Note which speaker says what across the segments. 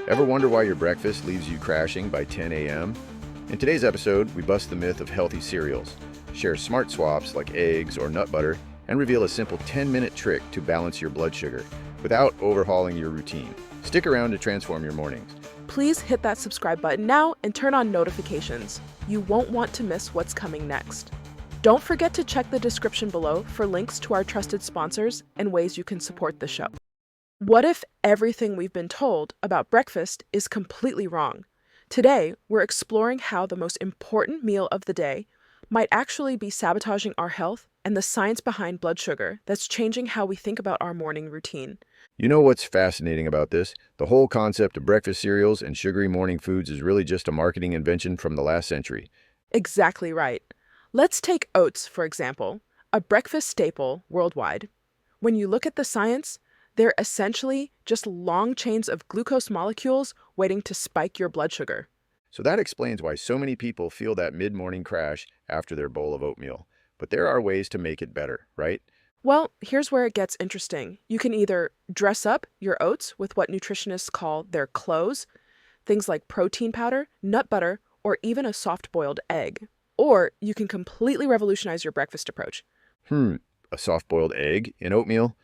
Speaker 1: Ever wonder why your breakfast leaves you crashing by 10 a.m.? In today's episode, we bust the myth of healthy cereals, share smart swaps like eggs or nut butter, and reveal a simple 10-minute trick to balance your blood sugar without overhauling your routine. Stick around to transform your mornings.
Speaker 2: Please hit that subscribe button now and turn on notifications. You won't want to miss what's coming next. Don't forget to check the description below for links to our trusted sponsors and ways you can support the show. What if everything we've been told about breakfast is completely wrong? Today, we're exploring how the most important meal of the day might actually be sabotaging our health and the science behind blood sugar that's changing how we think about our morning routine.
Speaker 1: You know what's fascinating about this? The whole concept of breakfast cereals and sugary morning foods is really just a marketing invention from the last century.
Speaker 2: Exactly right. Let's take oats, for example, a breakfast staple worldwide. When you look at the science, they're essentially just long chains of glucose molecules waiting to spike your blood sugar.
Speaker 1: So that explains why so many people feel that mid-morning crash after their bowl of oatmeal. But there are ways to make it better, right?
Speaker 2: Well, here's where it gets interesting. You can either dress up your oats with what nutritionists call their clothes, things like protein powder, nut butter, or even a soft-boiled egg. Or you can completely revolutionize your breakfast approach.
Speaker 1: A soft-boiled egg in oatmeal?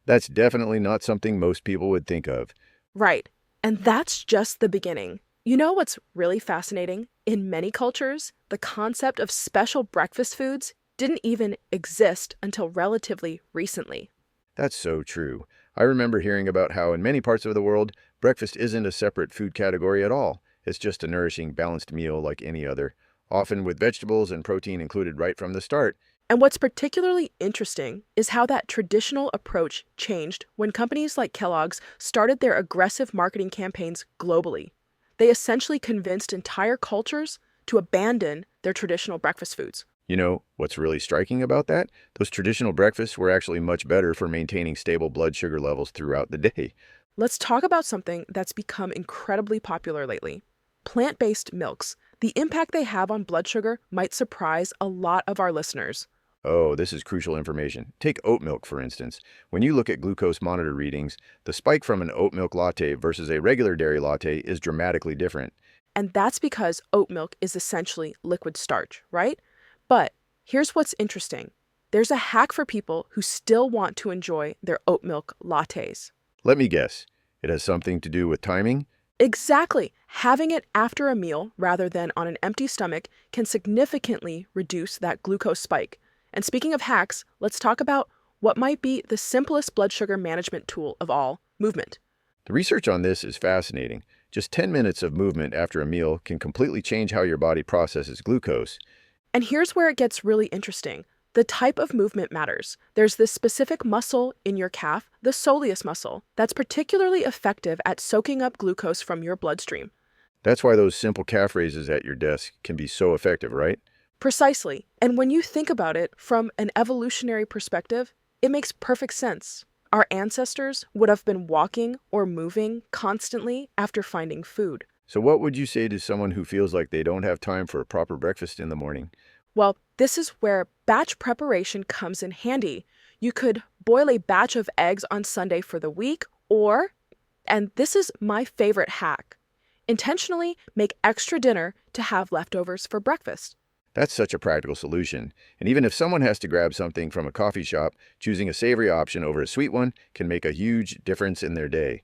Speaker 1: That's definitely not something most people would think of.
Speaker 2: Right. And that's just the beginning. You know what's really fascinating? In many cultures, the concept of special breakfast foods didn't even exist until relatively recently.
Speaker 1: That's so true. I remember hearing about how in many parts of the world, breakfast isn't a separate food category at all. It's just a nourishing, balanced meal like any other, often with vegetables and protein included right from the start.
Speaker 2: And what's particularly interesting is how that traditional approach changed when companies like Kellogg's started their aggressive marketing campaigns globally. They essentially convinced entire cultures to abandon their traditional breakfast foods.
Speaker 1: You know, what's really striking about that? Those traditional breakfasts were actually much better for maintaining stable blood sugar levels throughout the day.
Speaker 2: Let's talk about something that's become incredibly popular lately. Plant-based milks. The impact they have on blood sugar might surprise a lot of our listeners.
Speaker 1: Oh, this is crucial information. Take oat milk, for instance. When you look at glucose monitor readings, the spike from an oat milk latte versus a regular dairy latte is dramatically different.
Speaker 2: And that's because oat milk is essentially liquid starch, right? But here's what's interesting. There's a hack for people who still want to enjoy their oat milk lattes.
Speaker 1: Let me guess. It has something to do with timing?
Speaker 2: Exactly. Having it after a meal rather than on an empty stomach can significantly reduce that glucose spike. And speaking of hacks, let's talk about what might be the simplest blood sugar management tool of all, movement.
Speaker 1: The research on this is fascinating. Just 10 minutes of movement after a meal can completely change how your body processes glucose.
Speaker 2: And here's where it gets really interesting. The type of movement matters. There's this specific muscle in your calf, the soleus muscle, that's particularly effective at soaking up glucose from your bloodstream.
Speaker 1: That's why those simple calf raises at your desk can be so effective, right?
Speaker 2: Precisely. And when you think about it from an evolutionary perspective, it makes perfect sense. Our ancestors would have been walking or moving constantly after finding food.
Speaker 1: So what would you say to someone who feels like they don't have time for a proper breakfast in the morning?
Speaker 2: Well, this is where batch preparation comes in handy. You could boil a batch of eggs on Sunday for the week, or, and this is my favorite hack, intentionally make extra dinner to have leftovers for breakfast.
Speaker 1: That's such a practical solution. And even if someone has to grab something from a coffee shop, choosing a savory option over a sweet one can make a huge difference in their day.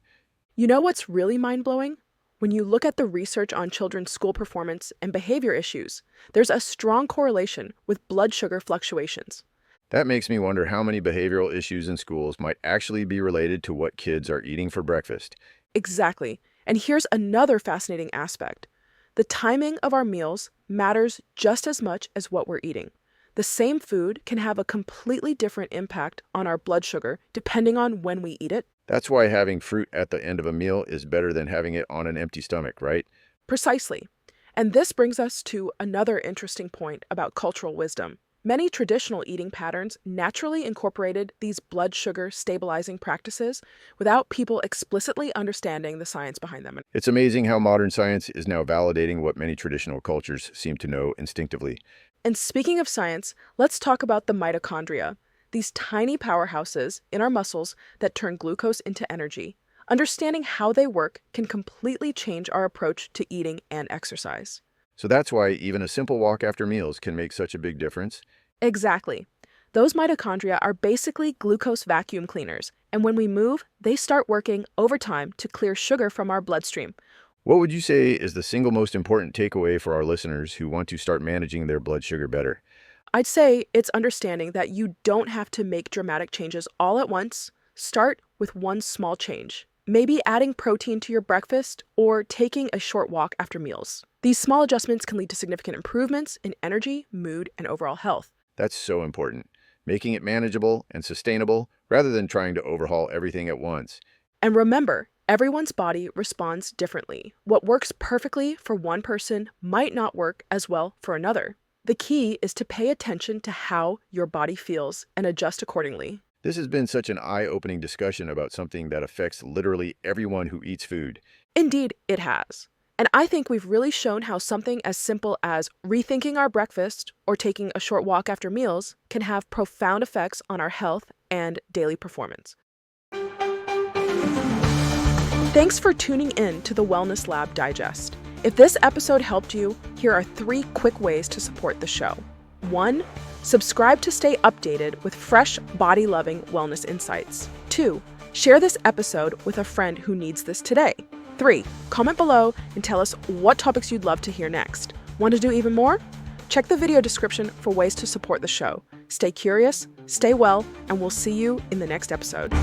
Speaker 2: You know what's really mind-blowing? When you look at the research on children's school performance and behavior issues, there's a strong correlation with blood sugar fluctuations.
Speaker 1: That makes me wonder how many behavioral issues in schools might actually be related to what kids are eating for breakfast.
Speaker 2: Exactly. And here's another fascinating aspect. The timing of our meals matters just as much as what we're eating. The same food can have a completely different impact on our blood sugar depending on when we eat it.
Speaker 1: That's why having fruit at the end of a meal is better than having it on an empty stomach, right?
Speaker 2: Precisely. And this brings us to another interesting point about cultural wisdom. Many traditional eating patterns naturally incorporated these blood sugar stabilizing practices without people explicitly understanding the science behind them.
Speaker 1: It's amazing how modern science is now validating what many traditional cultures seem to know instinctively.
Speaker 2: And speaking of science, let's talk about the mitochondria, these tiny powerhouses in our muscles that turn glucose into energy. Understanding how they work can completely change our approach to eating and exercise.
Speaker 1: So that's why even a simple walk after meals can make such a big difference.
Speaker 2: Exactly. Those mitochondria are basically glucose vacuum cleaners, and when we move, they start working overtime to clear sugar from our bloodstream.
Speaker 1: What would you say is the single most important takeaway for our listeners who want to start managing their blood sugar better?
Speaker 2: I'd say it's understanding that you don't have to make dramatic changes all at once. Start with one small change. Maybe adding protein to your breakfast or taking a short walk after meals. These small adjustments can lead to significant improvements in energy, mood, and overall health.
Speaker 1: That's so important. Making it manageable and sustainable rather than trying to overhaul everything at once.
Speaker 2: And remember, everyone's body responds differently. What works perfectly for one person might not work as well for another. The key is to pay attention to how your body feels and adjust accordingly.
Speaker 1: This has been such an eye-opening discussion about something that affects literally everyone who eats food.
Speaker 2: Indeed, it has. And I think we've really shown how something as simple as rethinking our breakfast or taking a short walk after meals can have profound effects on our health and daily performance. Thanks for tuning in to the Wellness Lab Digest. If this episode helped you, here are 3 quick ways to support the show. 1. Subscribe to stay updated with fresh, body-loving wellness insights. 2. Share this episode with a friend who needs this today. 3. Comment below and tell us what topics you'd love to hear next. Want to do even more? Check the video description for ways to support the show. Stay curious, stay well, and we'll see you in the next episode.